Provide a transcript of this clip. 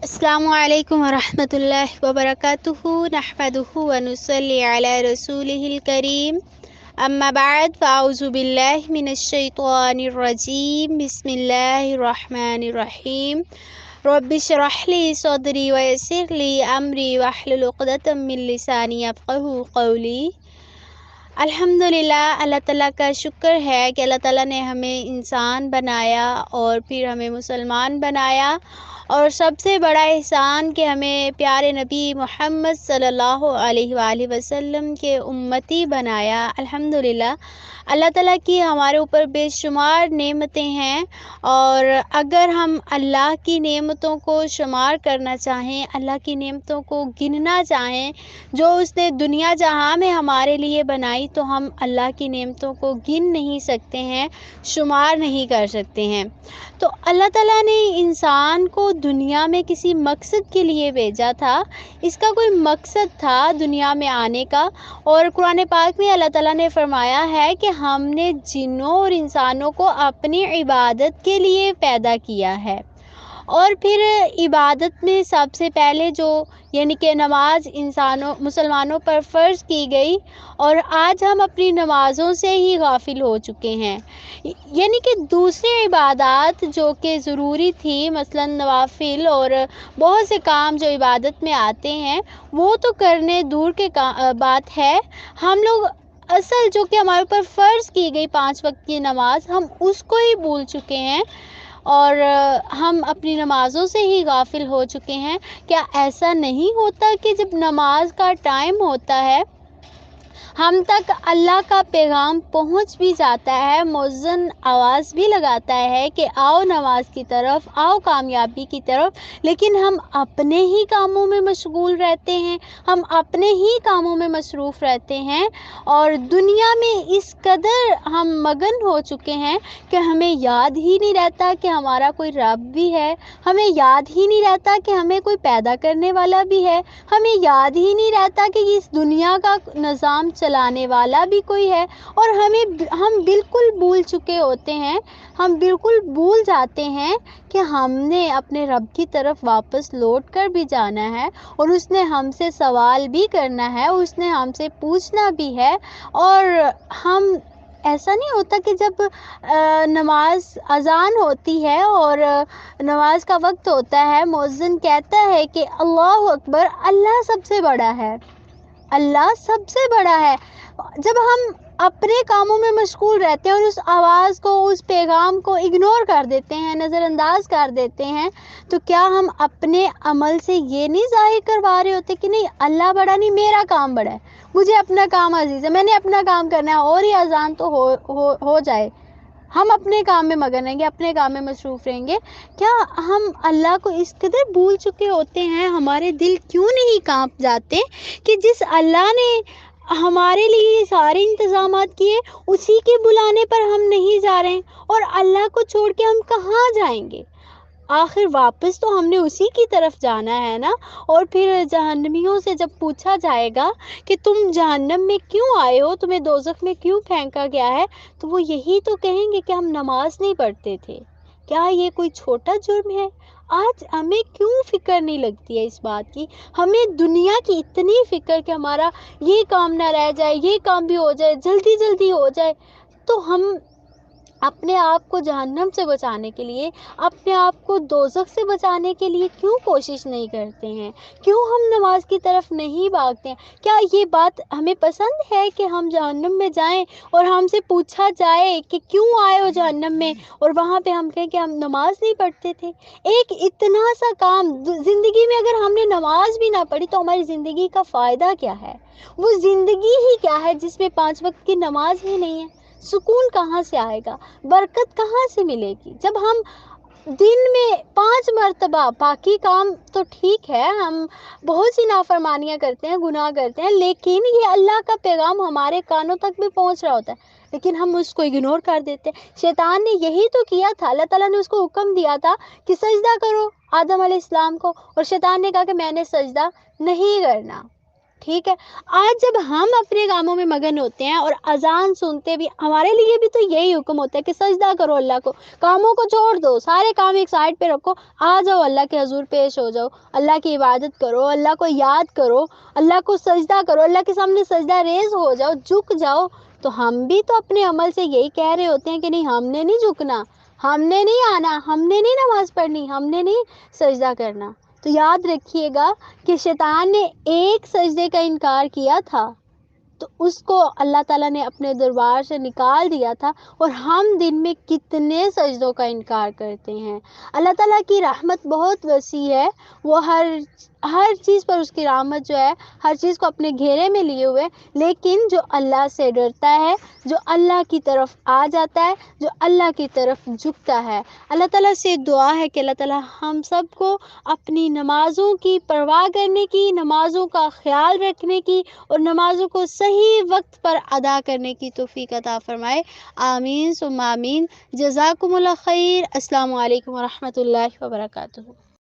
السلام علیکم ورحمۃ اللہ وبرکاتہ نحمدہ ونصلی علی رسولہ الکریم اما بعد فاعوذ باللہ من الشیطان الرجیم بسم اللہ الرحمن الرحیم رب اشرح لی صدری ویسر لی امری واحلل عقدۃ من لسانی یفقہوا قولی۔ الحمدللہ، اللہ تعالیٰ کا شکر ہے کہ اللہ تعالیٰ نے ہمیں انسان بنایا اور پھر ہمیں مسلمان بنایا، اور سب سے بڑا احسان کہ ہمیں پیارے نبی محمد صلی اللہ علیہ وآلہ وسلم کے امتی بنایا۔ الحمدللہ، اللہ تعالیٰ کی ہمارے اوپر بے شمار نعمتیں ہیں، اور اگر ہم اللہ کی نعمتوں کو شمار کرنا چاہیں، اللہ کی نعمتوں کو گننا چاہیں جو اس نے دنیا جہاں میں ہمارے لیے بنائی، تو ہم اللہ کی نعمتوں کو گن نہیں سکتے ہیں، شمار نہیں کر سکتے ہیں۔ تو اللہ تعالیٰ نے انسان کو دنیا میں کسی مقصد کے لیے بھیجا تھا، اس کا کوئی مقصد تھا دنیا میں آنے کا، اور قرآن پاک میں اللہ تعالیٰ نے فرمایا ہے کہ ہم نے جنوں اور انسانوں کو اپنی عبادت کے لیے پیدا کیا ہے۔ اور پھر عبادت میں سب سے پہلے جو یعنی کہ نماز مسلمانوں پر فرض کی گئی، اور آج ہم اپنی نمازوں سے ہی غافل ہو چکے ہیں۔ یعنی کہ دوسری عبادات جو کہ ضروری تھی، مثلا نوافل اور بہت سے کام جو عبادت میں آتے ہیں، وہ تو کرنے دور کے بات ہے۔ ہم لوگ اصل جو کہ ہمارے اوپر فرض کی گئی 5 وقت کی نماز، ہم اس کو ہی بھول چکے ہیں، اور ہم اپنی نمازوں سے ہی غافل ہو چکے ہیں۔ کیا ایسا نہیں ہوتا کہ جب نماز کا ٹائم ہوتا ہے، ہم تک اللہ کا پیغام پہنچ بھی جاتا ہے، مؤذن آواز بھی لگاتا ہے کہ آؤ نماز کی طرف، آؤ کامیابی کی طرف، لیکن ہم اپنے ہی کاموں میں مشغول رہتے ہیں، ہم اپنے ہی کاموں میں مصروف رہتے ہیں، اور دنیا میں اس قدر ہم مگن ہو چکے ہیں کہ ہمیں یاد ہی نہیں رہتا کہ ہمارا کوئی رب بھی ہے، ہمیں یاد ہی نہیں رہتا کہ ہمیں کوئی پیدا کرنے والا بھی ہے، ہمیں یاد ہی نہیں رہتا کہ اس دنیا کا نظام چلانے والا بھی کوئی ہے، اور ہم بالکل بھول چکے ہوتے ہیں، ہم بالکل بھول جاتے ہیں کہ ہم نے اپنے رب کی طرف واپس لوٹ کر بھی جانا ہے، اور اس نے ہم سے سوال بھی کرنا ہے، اس نے ہم سے پوچھنا بھی ہے۔ اور ہم ایسا نہیں ہوتا کہ جب نماز اذان ہوتی ہے اور نماز کا وقت ہوتا ہے، مؤذن کہتا ہے کہ اللہ اکبر، اللہ سب سے بڑا ہے، اللہ سب سے بڑا ہے۔ جب ہم اپنے کاموں میں مشغول رہتے ہیں اور اس آواز کو، اس پیغام کو اگنور کر دیتے ہیں، نظر انداز کر دیتے ہیں، تو کیا ہم اپنے عمل سے یہ نہیں ظاہر کروا رہے ہوتے کہ نہیں، اللہ بڑا نہیں، میرا کام بڑا ہے، مجھے اپنا کام عزیز ہے، میں نے اپنا کام کرنا ہے، اور یہ اذان تو ہو جائے، ہم اپنے کام میں مگن رہیں گے، اپنے کام میں مصروف رہیں گے۔ کیا ہم اللہ کو اس قدر بھول چکے ہوتے ہیں؟ ہمارے دل کیوں نہیں کانپ جاتے کہ جس اللہ نے ہمارے لیے سارے انتظامات کیے، اسی کے بلانے پر ہم نہیں جا رہے ہیں، اور اللہ کو چھوڑ کے ہم کہاں جائیں گے؟ آخر واپس تو ہم نے اسی کی طرف جانا ہے نا۔ اور پھر جہنمیوں سے جب پوچھا جائے گا کہ تم جہنم میں کیوں آئے ہو، تمہیں دوزخ میں کیوں پھینکا گیا ہے، تو وہ یہی تو کہیں گے کہ ہم نماز نہیں پڑھتے تھے۔ کیا یہ کوئی چھوٹا جرم ہے؟ آج ہمیں کیوں فکر نہیں لگتی ہے اس بات کی؟ ہمیں دنیا کی اتنی فکر کہ ہمارا یہ کام نہ رہ جائے، یہ کام بھی ہو جائے، جلدی جلدی ہو جائے، تو ہم اپنے آپ کو جہنم سے بچانے کے لیے، اپنے آپ کو دوزخ سے بچانے کے لیے کیوں کوشش نہیں کرتے ہیں؟ کیوں ہم نماز کی طرف نہیں بھاگتے ہیں؟ کیا یہ بات ہمیں پسند ہے کہ ہم جہنم میں جائیں اور ہم سے پوچھا جائے کہ کیوں آئے ہو جہنم میں، اور وہاں پہ ہم کہیں کہ ہم نماز نہیں پڑھتے تھے؟ ایک اتنا سا کام زندگی میں اگر ہم نے نماز بھی نہ پڑھی تو ہماری زندگی کا فائدہ کیا ہے؟ وہ زندگی ہی کیا ہے جس میں 5 وقت کی نماز ہی نہیں ہے؟ سکون کہاں سے آئے گا؟ برکت کہاں سے ملے گی؟ جب ہم دن میں 5 مرتبہ، باقی کام تو ٹھیک ہے، ہم بہت سی نافرمانیاں کرتے ہیں، گناہ کرتے ہیں، لیکن یہ اللہ کا پیغام ہمارے کانوں تک بھی پہنچ رہا ہوتا ہے، لیکن ہم اس کو اگنور کر دیتے ہیں۔ شیطان نے یہی تو کیا تھا، اللہ تعالیٰ نے اس کو حکم دیا تھا کہ سجدہ کرو آدم علیہ السلام کو، اور شیطان نے کہا کہ میں نے سجدہ نہیں کرنا۔ ٹھیک ہے، آج جب ہم اپنے کاموں میں مگن ہوتے ہیں اور اذان سنتے بھی، ہمارے لیے بھی تو یہی حکم ہوتا ہے کہ سجدہ کرو اللہ کو، کاموں کو چھوڑ دو، سارے کام ایک سائڈ پہ رکھو، آ جاؤ اللہ کے حضور پیش ہو جاؤ، اللہ کی عبادت کرو، اللہ کو یاد کرو، اللہ کو سجدہ کرو، اللہ کے سامنے سجدہ ریز ہو جاؤ، جھک جاؤ۔ تو ہم بھی تو اپنے عمل سے یہی کہہ رہے ہوتے ہیں کہ نہیں، ہم نے نہیں جھکنا، ہم نے نہیں آنا، ہم نے نہیں نماز پڑھنی، ہم نے نہیں سجدہ کرنا۔ تو یاد رکھیے گا کہ شیطان نے ایک سجدے کا انکار کیا تھا تو اس کو اللہ تعالیٰ نے اپنے دربار سے نکال دیا تھا، اور ہم دن میں کتنے سجدوں کا انکار کرتے ہیں۔ اللہ تعالیٰ کی رحمت بہت وسیع ہے، وہ ہر چیز پر اس کی رحمت جو ہے، ہر چیز کو اپنے گھیرے میں لیے ہوئے، لیکن جو اللہ سے ڈرتا ہے، جو اللہ کی طرف آ جاتا ہے، جو اللہ کی طرف جھکتا ہے، اللہ تعالیٰ سے دعا ہے کہ اللہ تعالیٰ ہم سب کو اپنی نمازوں کی پرواہ کرنے کی، نمازوں کا خیال رکھنے کی، اور نمازوں کو صحیح وقت پر ادا کرنے کی توفیق عطا فرمائے۔ آمین ثم آمین۔ جزاکم اللہ خیر۔ السلام علیکم ورحمۃ اللہ وبرکاتہ۔